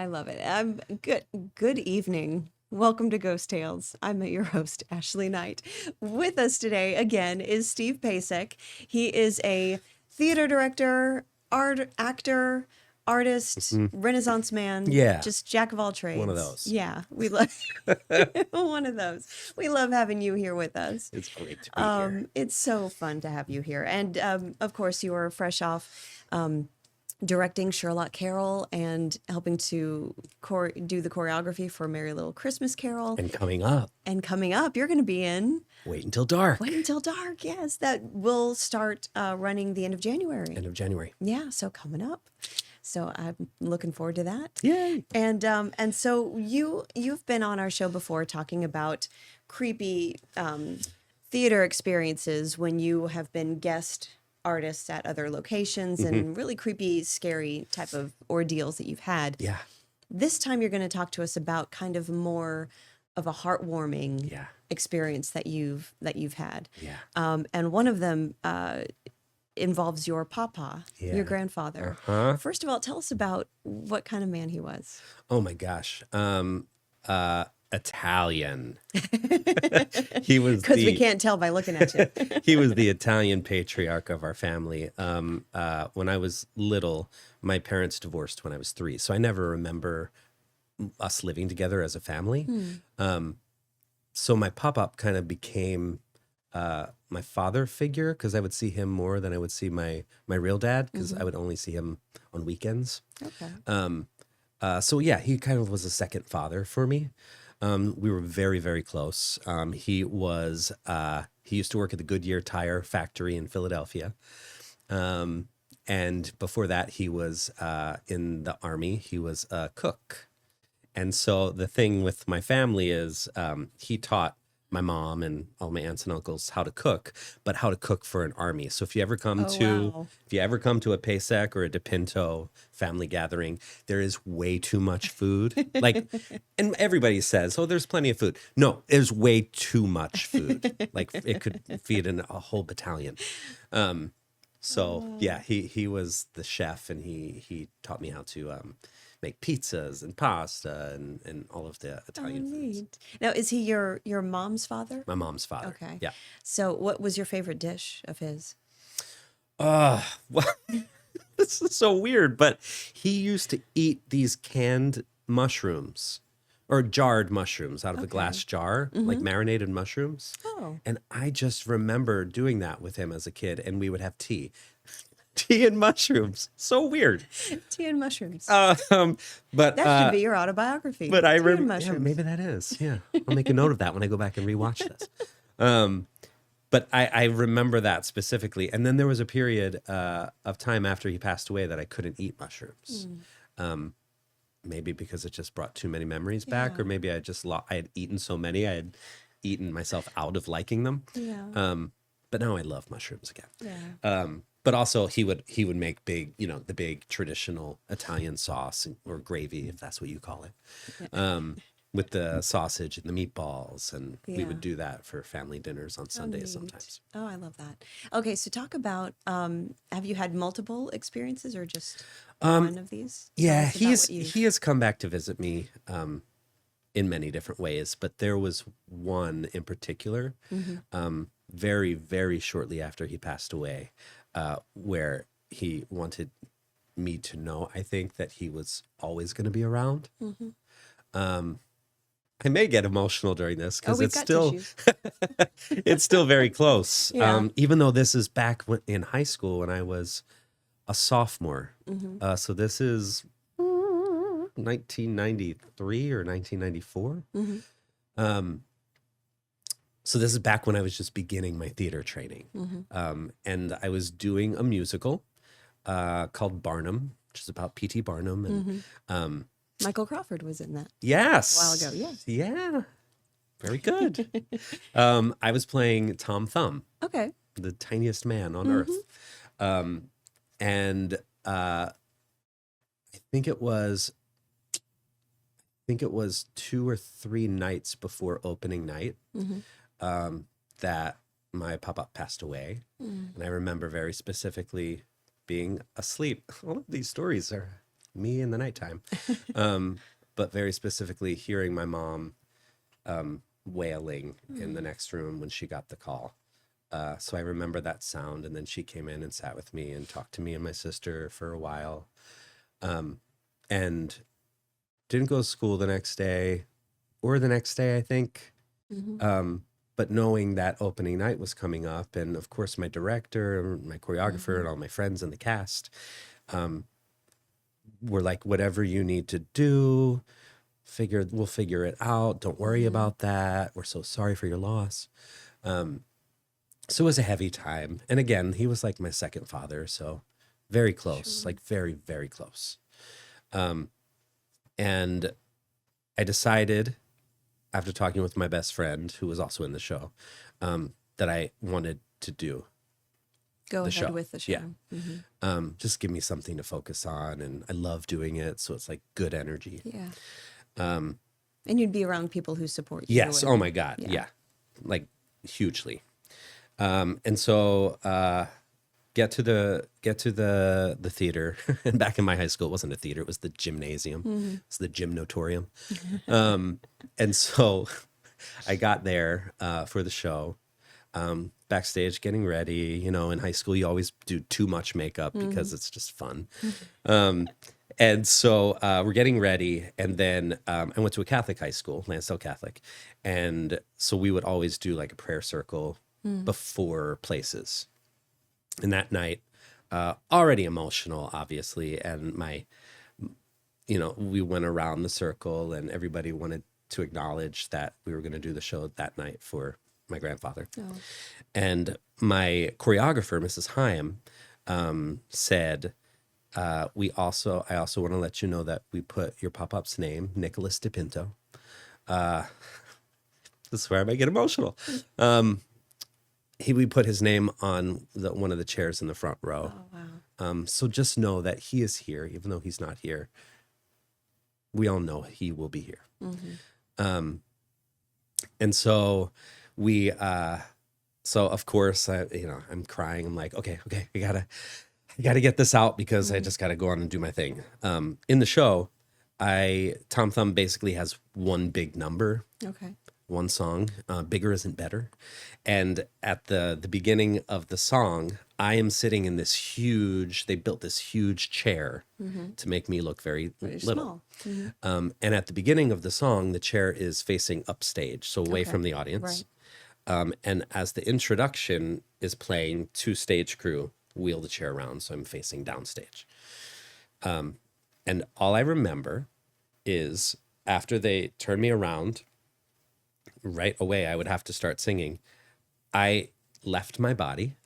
I love it. Good evening. Welcome to Ghost Tales. I'm your host, Ashley Knight. With us today again is Steve Pasek. He is a theater director, actor, artist, Mhm. Renaissance man, Yeah, just jack of all one of trades. those. Yeah, we love one of those. We love having you here with us. It's great to be here. It's so fun to have you here. And of course, you are fresh off directing Sherlock Carroll and helping to do the choreography for Merry Little Christmas Carol. And coming up, And coming up, you're going to be in Wait Until Dark, Wait Until Dark. Yes, that will start running the end of January. end of January. Yeah, so coming up. So I'm looking forward to that. Yay! And so you've been on our show before talking about creepy theater experiences when you have been guest artists at other locations and really creepy, scary type of ordeals that you've had. Yeah, This time you're going to talk to us about kind of more of a heartwarming yeah, experience that you've had. yeah. And one of them involves your papa, Yeah. your grandfather. Huh? First of all, tell us about what kind of man he was. Oh my gosh. Italian. He was Because we the can't tell by looking at you. he was the Italian patriarch of our family. When I was little, my parents divorced when I was 3, so I never remember us living together as a family. So my pop-up kind of became my father figure because I would see him more than I would see my real dad because I would only see him on weekends. Okay. So yeah, he kind of was a second father for me. We were very, very close. He used to work at the Goodyear tire factory in Philadelphia. And before that, he was in the Army. He was a cook. And so the thing with my family is he taught my mom and all my aunts and uncles how to cook, but how to cook for an army. So if you ever come wow. to a Pasek or a DePinto family gathering, there is way too much food. Like, and everybody says, "Oh, there's plenty of food." No, there's way too much food. Like it could feed a whole battalion. So yeah, he was the chef, and he taught me how to make pizzas and pasta and all of the Italian foods. Neat. Now, is he your mom's father? My mom's father. Okay. Yeah. So what was your favorite dish of his? Well, this is so weird, but he used to eat these canned mushrooms or jarred mushrooms out of a glass jar, like marinated mushrooms. Oh. And I just remember doing that with him as a kid, and we would have tea. Tea and mushrooms. So weird. Tea and mushrooms. But That should be your autobiography. But I Tea and remember, mushrooms. maybe that is. Yeah, I'll make a note of that when I go back and rewatch this. But I remember that specifically. And then there was a period of time after he passed away that I couldn't eat mushrooms. Maybe because it just brought too many memories back, or maybe I had eaten so many, I had eaten myself out of liking them. Yeah. But now I love mushrooms again. Yeah. But also he would make big, the big traditional Italian sauce or gravy, if that's what you call it, with the sausage and the meatballs. And we would do that for family dinners on Sundays Neat. sometimes. Oh, I love that. Okay, so talk about have you had multiple experiences or just one of these? Tell Yeah, us about what he has come back to visit me in many different ways, but there was one in particular, very, very shortly after he passed away, where he wanted me to know, I think, that he was always going to be around. I may get emotional during this because we've it's got still tissues. it's still very close. Yeah. Even though this is back in high school when I was a sophomore. So this is 1993 or 1994. So this is back when I was just beginning my theater training. And I was doing a musical called Barnum, which is about P.T. Barnum. And Michael Crawford was in that yes. a while ago. Yeah. Yeah. Very good. I was playing Tom Thumb, Okay. the tiniest man on earth. And I think it was 2 or 3 nights before opening night that my papa passed away. And I remember very specifically being asleep. All of these stories are me in the nighttime. But very specifically hearing my mom wailing in the next room when she got the call. So I remember that sound, and then she came in and sat with me and talked to me and my sister for a while, and didn't go to school the next day or the next day, I think. But knowing that opening night was coming up, and of course my director, my choreographer, and all my friends in the cast were like, whatever you need to do, we'll figure it out. Don't worry about that. We're so sorry for your loss. So it was a heavy time. And again, he was like my second father, so very close, like very, very close. And I decided, after talking with my best friend, who was also in the show, that I wanted to do Go the ahead show. with the show. Yeah. Just give me something to focus on. And I love doing it. So it's like good energy. Yeah. And you'd be around people who support you. Yes. and- Oh my God. Yeah. Like hugely. And so get to the theater. And back in my high school, it wasn't a theater, it was the gymnasium. It's the gymnotorium. And so I got there for the show. Backstage getting ready. You know, in high school you always do too much makeup because it's just fun. And so we're getting ready, and then I went to a Catholic high school, Lansdale Catholic, and so we would always do like a prayer circle before places. And that night, already emotional, obviously, and we went around the circle, and everybody wanted to acknowledge that we were going to do the show that night for my grandfather. Oh. And my choreographer, Mrs. Haim, said, I also want to let you know that we put your pop-up's name, Nicholas DePinto. This is where I might get emotional. We put his name on one of the chairs in the front row. Oh, wow. So just know that he is here, even though he's not here. We all know he will be here. And so so of course, I'm crying. I'm like, okay, I gotta get this out because I just gotta go on and do my thing. In the show, Tom Thumb basically has one big number, Okay. one song, Bigger Isn't Better. And at the beginning of the song, I am sitting in they built this huge chair to make me look very little. Small. And at the beginning of the song, the chair is facing upstage, so away Okay. from the audience. Right. And as the introduction is playing, two stage crew wheel the chair around, so I'm facing downstage. And all I remember is after they turned me around, right away I would have to start singing. I left my body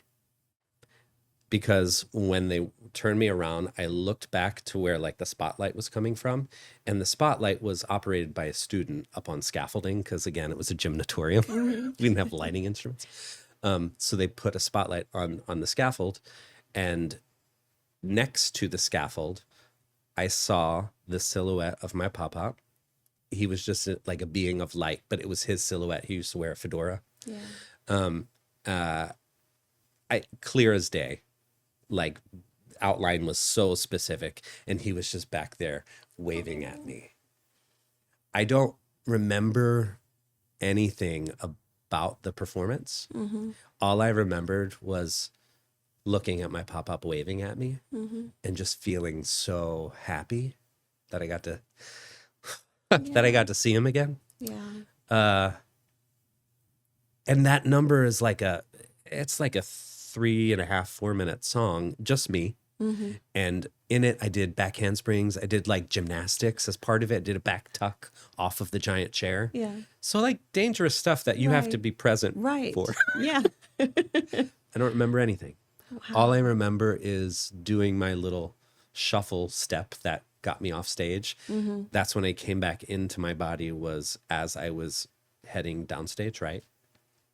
because when they turned me around, I looked back to where like the spotlight was coming from, and the spotlight was operated by a student up on scaffolding because again, it was a gymnatorium. We didn't have lighting instruments. So they put a spotlight on the scaffold, and next to the scaffold, I saw the silhouette of my pop-up. He was just like a being of light, but it was his silhouette. He used to wear a fedora. Yeah. Clear as day, like outline was so specific, and he was just back there waving at me. I don't remember anything about the performance. All I remembered was looking at my pop-up waving at me and just feeling so happy that I got to that I got to see him again. Yeah. And that number is it's like a 3.5, 4 minute song, just me. And in it, I did back handsprings. I did like gymnastics as part of it. I did a back tuck off of the giant chair. Yeah. So like dangerous stuff that you have to Right. be present Right. for. Yeah. I don't remember anything. All I remember is doing my little shuffle step that got me off stage. That's when I came back into my body, was as I was heading downstage, right,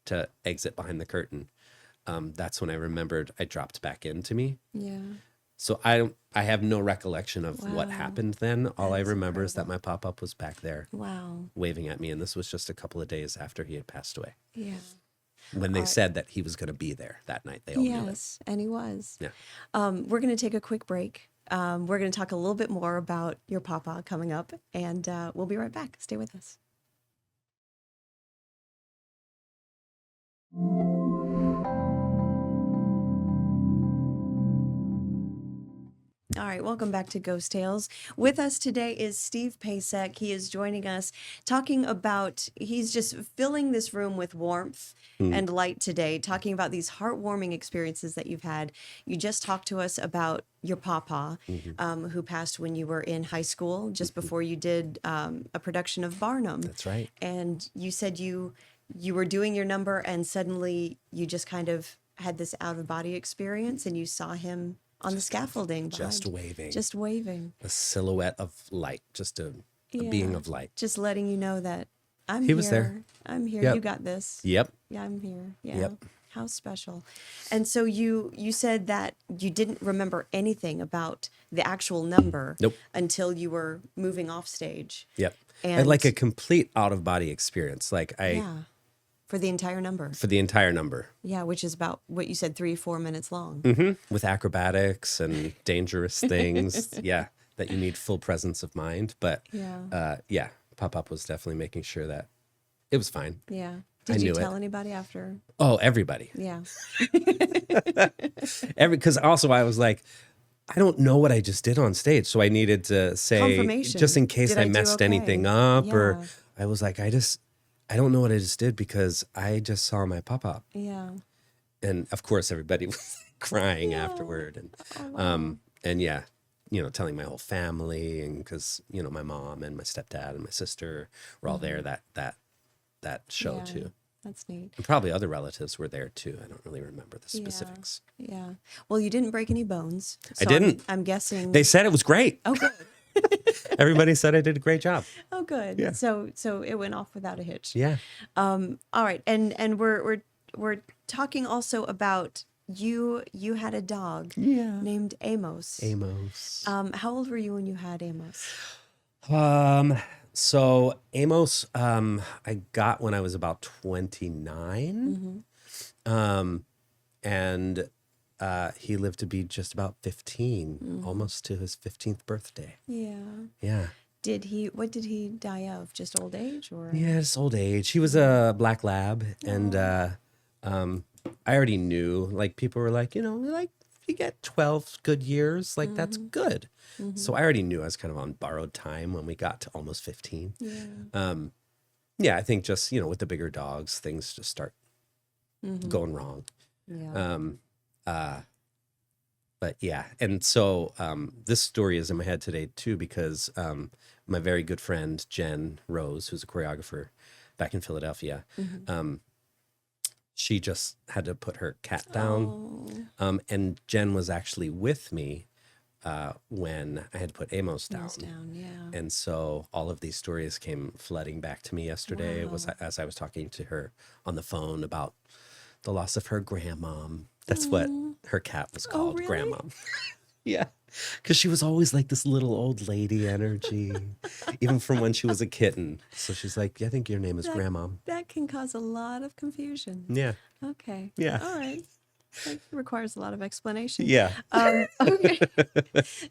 to exit behind the curtain. That's when I remembered I dropped back into me. Yeah. So I have no recollection of what Wow. happened then. All I That's remember is that incredible. my pop-up was back there Wow. waving at me. And this was just a couple of days after he had passed away. Yeah. When they said that he was going to be there that night, they all knew it. Yes, and he was. Yeah. We're going to take a quick break. we're going to talk a little bit more about your papa coming up, and we'll be right back. Stay with us. All right, welcome back to Ghost Tales. With us today is Steve Pasek. He is joining us talking about, he's just filling this room with warmth and light today, talking about these heartwarming experiences that you've had. You just talked to us about your papa, who passed when you were in high school, just before you did a production of Barnum. That's right. And you said you were doing your number and suddenly you just kind of had this out of body experience and you saw him on the scaffolding Just behind. waving. Just waving. A silhouette of light, just a being of light. Just letting you know that I'm He here. was there. I'm here. Yep. You got this. Yep. Yeah, I'm here. Yeah. Yep. How special. And so you said that you didn't remember anything about the actual number Nope. until you were moving off stage. Yep. And And like a complete out of body experience. Like yeah. For the entire number. for the entire number. Yeah, which is about what you said, 3-4 minutes long. With acrobatics and dangerous things. Yeah. That you need full presence of mind. But Yeah. Pop-Up was definitely making sure that it was fine. Yeah. I Did you knew it. tell anybody after? Oh, everybody. Yeah. Because also I was like, I don't know what I just did on stage. So I needed to say, Confirmation. just in case Did I I do messed okay? anything up, or Yeah. I was like, I don't know what I just did because I just saw my pop-up. Yeah. And of course, everybody was crying afterward. And yeah, telling my whole family, and because, my mom and my stepdad and my sister were all there that show Yeah. too. That's neat. And probably other relatives were there too. I don't really remember the specifics. Yeah. Well, you didn't break any bones. I didn't. I'm guessing. They said it was great. Oh, good. Everybody said I did a great job. Oh, good. Yeah. So it went off without a hitch. Yeah. All right. And we're talking also about you had a dog named Amos. Amos. How old were you when you had Amos? So Amos, I got when I was about 29. And he lived to be just about 15, almost to his 15th birthday. Yeah. Yeah. What did he die of? Just old age or? Yeah, just old age. He was a black lab, and I already knew. Like, people were like, like, if you get 12 good years, like that's good. So I already knew I was kind of on borrowed time when we got to almost 15. Yeah. Yeah, I think just with the bigger dogs, things just start going wrong. Yeah. But yeah, and so this story is in my head today too, because my very good friend Jen Rose, who's a choreographer back in Philadelphia, she just had to put her cat down. And Jen was actually with me when I had to put Amos down. Yeah. And so all of these stories came flooding back to me yesterday. It was as I was talking to her on the phone about the loss of her grandmom. That's what her cat was called, really? Grandmom. Yeah. Because she was always like this little old lady energy, even from when she was a kitten. So she's like, I think your name is Grandmom. That can cause a lot of confusion. Yeah. Okay. Yeah. All right. That requires a lot of explanation. Yeah. Okay.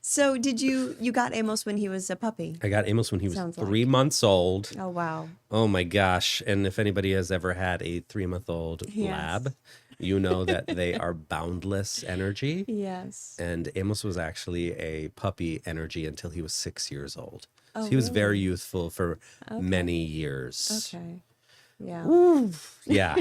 So did you got Amos when he was a puppy? I got Amos when he was Sounds like. 3 months old. Oh, wow. Oh my gosh. And if anybody has ever had a 3-month-old Yes. lab, you know that they are boundless energy. Yes. And Amos was actually a puppy energy until he was 6 years old. Oh, So he was really? very youthful for many years. Okay. Yeah. Yeah.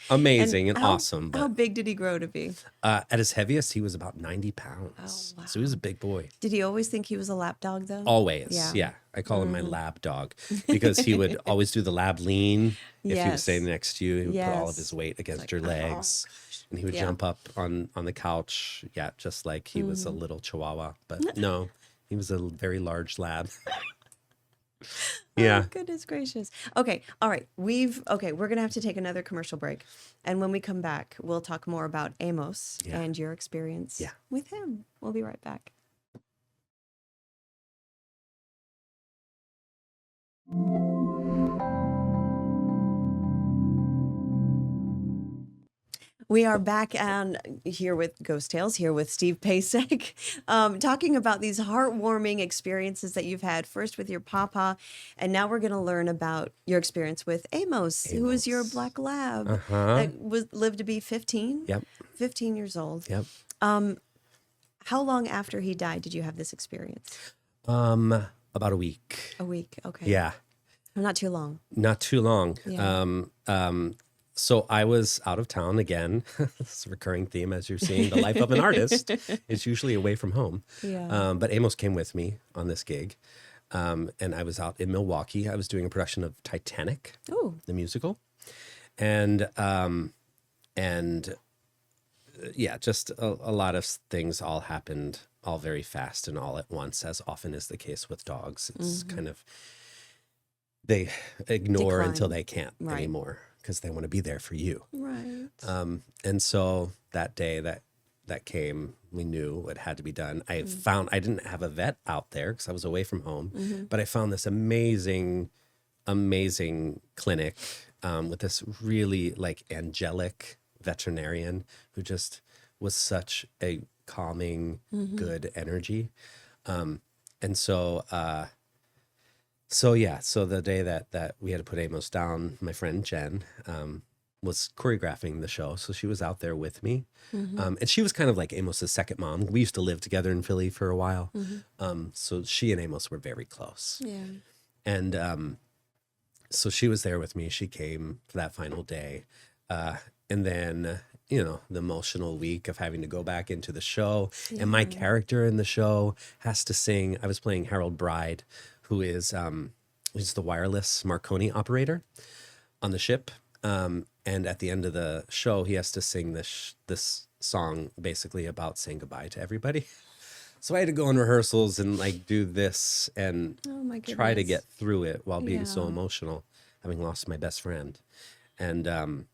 Amazing and how- awesome. How But big did he grow to be? at his heaviest, he was about 90 pounds. Oh, wow. So he was a big boy. Did he always think he was a lap dog, though? Always. Yeah. Yeah. I call him my lab dog because he would always do the lab lean. If he was Yes. standing next to you, he would put all of Yes. his weight against Like, your oh, legs. And he would Yeah. jump up on the couch. Yeah, just like he was a little chihuahua. But no, he was a very large lab. Yeah. Oh, goodness gracious. Okay. All right. We're going to have to take another commercial break. And when we come back, we'll talk more about Amos Yeah. and your experience Yeah. with him. We'll be right back. We are back and here with Ghost Tales, here with Steve Pasek, talking about these heartwarming experiences that you've had, first with your papa, and now we're going to learn about your experience with Amos, who is your Amos. black lab Uh-huh. that lived to be 15? Yep. 15 years old. Yep. How long after he died did you have this experience? About a week. A week. Okay. Yeah. Not too long. Not too long. Yeah. So I was out of town again. It's a recurring theme, as you're seeing. The life of an artist is usually away from home. Yeah. But Amos came with me on this gig. And I was out in Milwaukee. I was doing a production of Titanic, Oh. the musical. And yeah, just a lot of things all happened all very fast and all at once, as often is the case with dogs. It's kind of, they ignore until Decline. they can't Right. anymore because they want to be there for you. Right. And so that day that came, we knew it had to be done. I didn't have a vet out there because I was away from home, but I found this amazing clinic with this really like angelic veterinarian who just was such a calming, good energy. And so the day that we had to put Amos down, my friend Jen was choreographing the show. So she was out there with me. And she was kind of like Amos's second mom. We used to live together in Philly for a while. So she and Amos were very close. Yeah. And so she was there with me. She came for that final day. And then, the emotional week of having to go back into the show. And my character in the show has to sing. I was playing Harold Bride, who is he's the wireless Marconi operator on the ship. And at the end of the show, he has to sing this song basically about saying goodbye to everybody. So I had to go in rehearsals and like do this and Oh my try to goodness. get through it while being so Yeah. emotional, having lost my best friend. And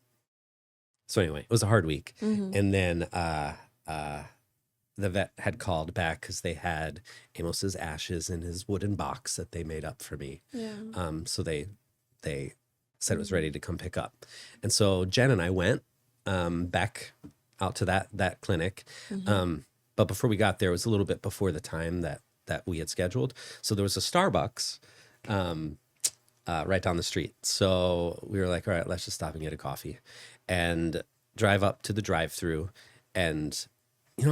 so anyway, it was a hard week. And then the vet had called back because they had Amos's ashes in his wooden box that they made up for me. Yeah. So they said it was ready to come pick up. And so Jen and I went back out to that clinic. But before we got there, it was a little bit before the time that we had scheduled. So there was a Starbucks right down the street. So we were like, all right, let's just stop and get a coffee and drive up to the drive-through. And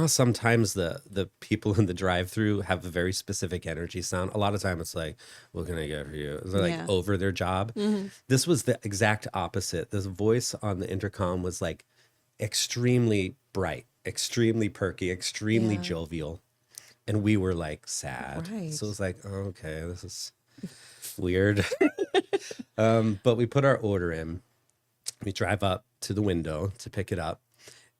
sometimes the people in the drive-through have a very specific energy sound. A lot of time it's like, what can I get for you? They're like Yeah. over their job. This was the exact opposite. The voice on the intercom was like extremely bright, extremely perky, extremely Yeah. jovial. And we were like sad. Right. So it was like, oh, okay, this is weird. But we put our order in. We drive up to the window to pick it up.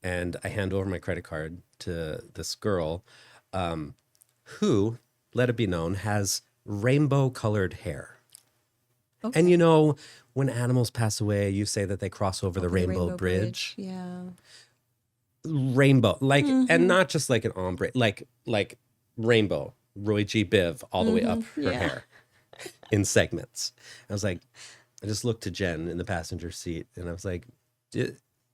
And I hand over my credit card to this girl who, let it be known, has rainbow colored hair. Okay. And when animals pass away, you say that they cross over the The Rainbow Bridge. Yeah. Rainbow, like, and not just like an ombre, like rainbow, Roy G. Biv, all the way up her Yeah. hair in segments. I was like, I just looked to Jen in the passenger seat and I was like,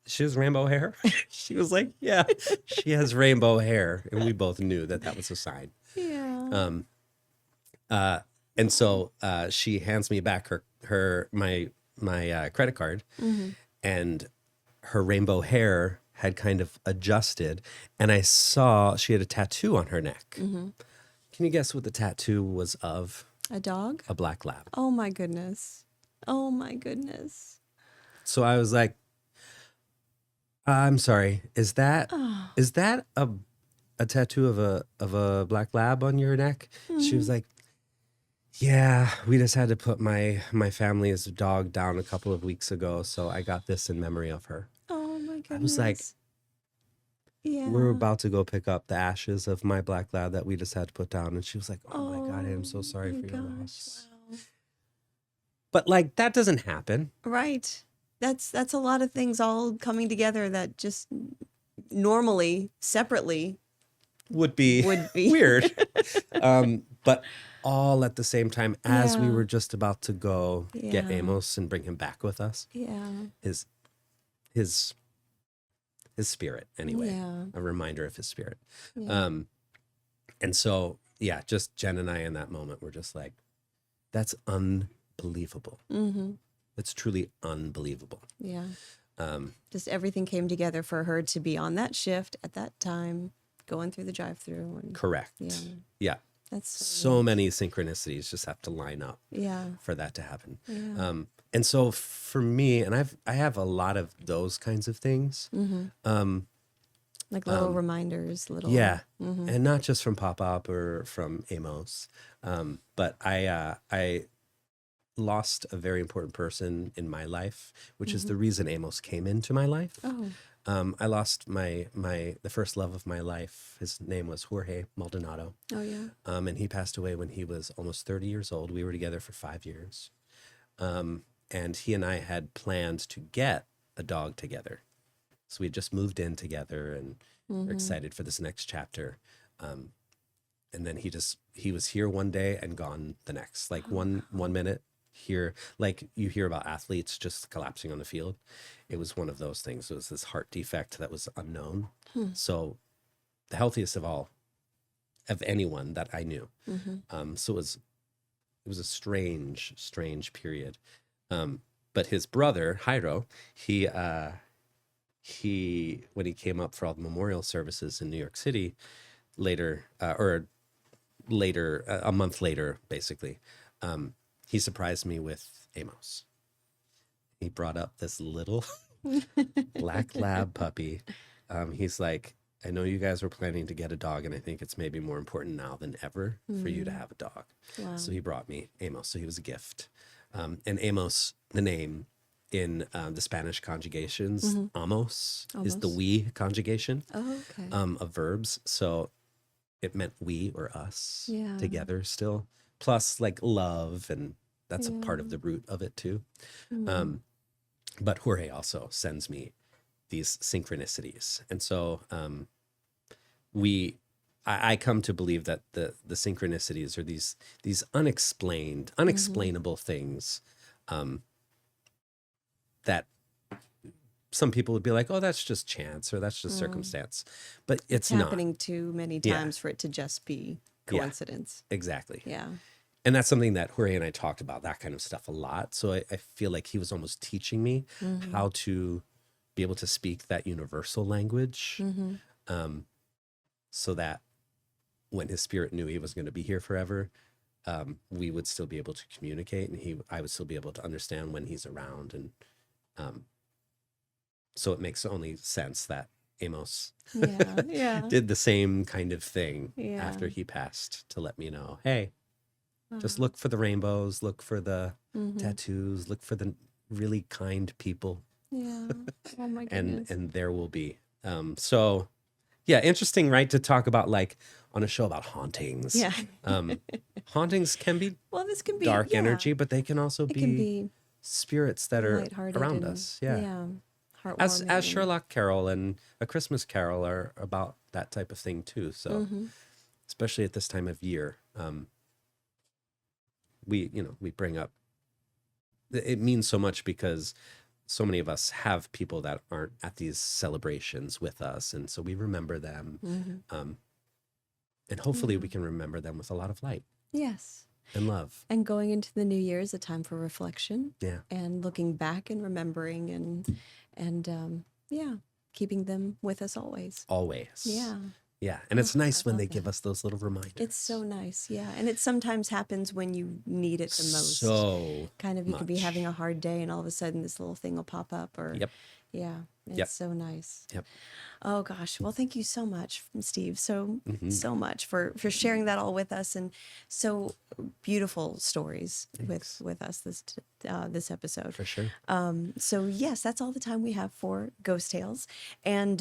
she has rainbow hair? She was like, yeah, she has rainbow hair. And we both knew that was a sign. Yeah. And so she hands me back my credit card, and her rainbow hair had kind of adjusted, and I saw she had a tattoo on her neck. Can you guess what the tattoo was of? A dog? A black lab. Oh my goodness. Oh my goodness. So I was like, I'm sorry, is that a tattoo of a black lab on your neck? She was like, yeah, we just had to put my family's dog down a couple of weeks ago, so I got this in memory of her. Oh my goodness. I was like, yeah. we're about to go pick up the ashes of my black lab that we just had to put down. And she was like, oh my God, I am so sorry my for your gosh, loss. wow. But like, that doesn't happen. Right. That's a lot of things all coming together that just normally, separately Would be would be weird. But all at the same time, as we Yeah. were just about to go get Yeah. Amos and bring him back with us, Yeah. his his spirit anyway, Yeah. a reminder of his spirit. Yeah. And so, yeah, just Jen and I in that moment were just like, that's unbelievable. Mm-hmm. It's truly unbelievable. Yeah. Um, Just everything came together for her to be on that shift at that time, going through the drive-through. And correct. yeah, Yeah. that's So many synchronicities just have to line up yeah. for that to happen. Yeah. And so for me, and I have a lot of those kinds of things. Like little reminders, little Yeah, and not just from Pop Up or from Amos, but I lost a very important person in my life, which is the reason Amos came into my life. Oh. I lost the first love of my life. His name was Jorge Maldonado, Oh yeah. and he passed away when he was almost 30 years old. We were together for 5 years, and he and I had planned to get a dog together. So we just moved in together and we're excited for this next chapter. And then he was here one day and gone the next. Like one minute here, like you hear about athletes just collapsing on the field. It was one of those things. It was this heart defect that was unknown. So the healthiest of anyone that I knew. So it was a strange period. But his brother, Jairo, he when he came up for all the memorial services in New York City a month later, basically, he surprised me with Amos. He brought up this little black lab puppy. He's like, I know you guys were planning to get a dog, and I think it's maybe more important now than ever for you to have a dog. Wow. So he brought me Amos. So he was a gift. And Amos, the name in the Spanish conjugations, amos is the we conjugation Oh, okay. of verbs. So it meant we or us Yeah. together still. Plus like love, and that's a part of the root of it too. But Jorge also sends me these synchronicities. And so I come to believe that the synchronicities are these unexplainable things that some people would be like, oh, that's just chance or that's just circumstance. But it's not. Happening too many Yeah. times for it to just be Yeah. coincidence. Exactly. Yeah. And that's something that Jorge and I talked about, that kind of stuff a lot. So I feel like he was almost teaching me how to be able to speak that universal language, so that when his spirit knew he was going to be here forever, we would still be able to communicate, and I would still be able to understand when he's around. And so it makes only sense that Amos Yeah. Yeah. did the same kind of thing Yeah. after he passed, to let me know, hey, just look for the rainbows, look for the tattoos, look for the really kind people, Yeah. Oh my goodness. and there will be. So yeah, interesting, right? To talk about like on a show about hauntings. Yeah. Hauntings can be Well, this can be dark yeah. energy, but they can also It can be spirits that are lighthearted around and- us. Yeah. Yeah. As Heartwarming and- Sherlock Carol and A Christmas Carol are about that type of thing too. So especially at this time of year, we bring up, it means so much because so many of us have people that aren't at these celebrations with us, and so we remember them, and hopefully we can remember them with a lot of light Yes. and love. And going into the new year is a time for reflection Yeah. and looking back and remembering and yeah, keeping them with us always. Always. Yeah. Yeah. And it's nice when love they that. give us those little reminders. It's so nice. Yeah. And it sometimes happens when you need it the most. So kind of, you could be much. having a hard day and all of a sudden this little thing will pop up or Yep. yeah, it's Yep. so nice. Yep. Oh gosh. Well, thank you so much, Steve. So much for sharing that all with us, and so beautiful stories with us this episode. For sure. So yes, that's all the time we have for Ghost Tales, and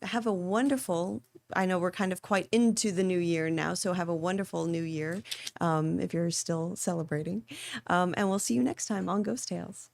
have a wonderful. I know we're kind of quite into the new year now, so have a wonderful new year if you're still celebrating, and we'll see you next time on Ghost Tales.